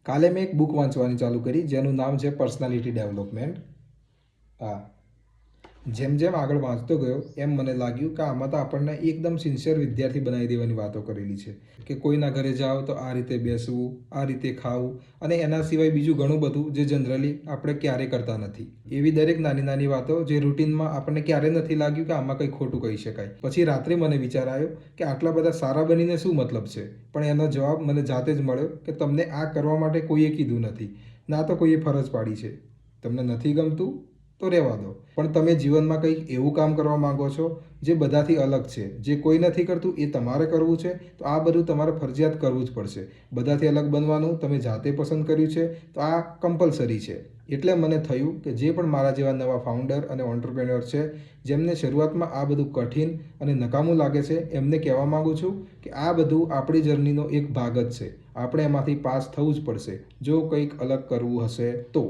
કાલે મેં એક બુક વાંચવાની ચાલુ કરી જેનું નામ છે પર્સનાલિટી ડેવલપમેન્ટ. હા, જેમ જેમ આગળ વાંચતો ગયો એમ મને લાગ્યું કે આમાં તો આપણને એકદમ સિન્સિયર વિદ્યાર્થી બનાવી દેવાની વાતો કરેલી છે કે કોઈના ઘરે જાઓ તો આ રીતે બેસવું, આ રીતે ખાવું અને એના સિવાય બીજું ઘણું બધું જે જનરલી આપણે ક્યારેય કરતા નથી. એવી દરેક નાની નાની વાતો જે રૂટીનમાં આપણને ક્યારેય નથી લાગ્યું કે આમાં કંઈ ખોટું કહી શકાય. પછી રાત્રે મને વિચાર આવ્યો કે આટલા બધા સારા બનીને શું મતલબ છે, પણ એનો જવાબ મને જાતે જ મળ્યો કે તમને આ કરવા માટે કોઈએ કીધું નથી, ના તો કોઈએ ફરજ પાડી છે. તમને નથી ગમતું તો રહેવા દો, પણ તમે જીવનમાં કંઈક એવું કામ કરવા માંગો છો જે બધાથી અલગ છે, જે કોઈ નથી કરતું એ તમારે કરવું છે, તો આ બધું તમારે ફરજિયાત કરવું જ પડશે. બધાથી અલગ બનવાનું તમે જાતે પસંદ કર્યું છે તો આ કમ્પલસરી છે. એટલે મને થયું કે જે પણ મારા જેવા નવા ફાઉન્ડર અને ઓન્ટરપ્રેન્યોર છે જેમને શરૂઆતમાં આ બધું કઠિન અને નકામું લાગે છે એમને કહેવા માગું છું કે આ બધું આપણી જર્નીનો એક ભાગ જ છે. આપણે એમાંથી પાસ થવું જ પડશે જો કંઈક અલગ કરવું હશે તો.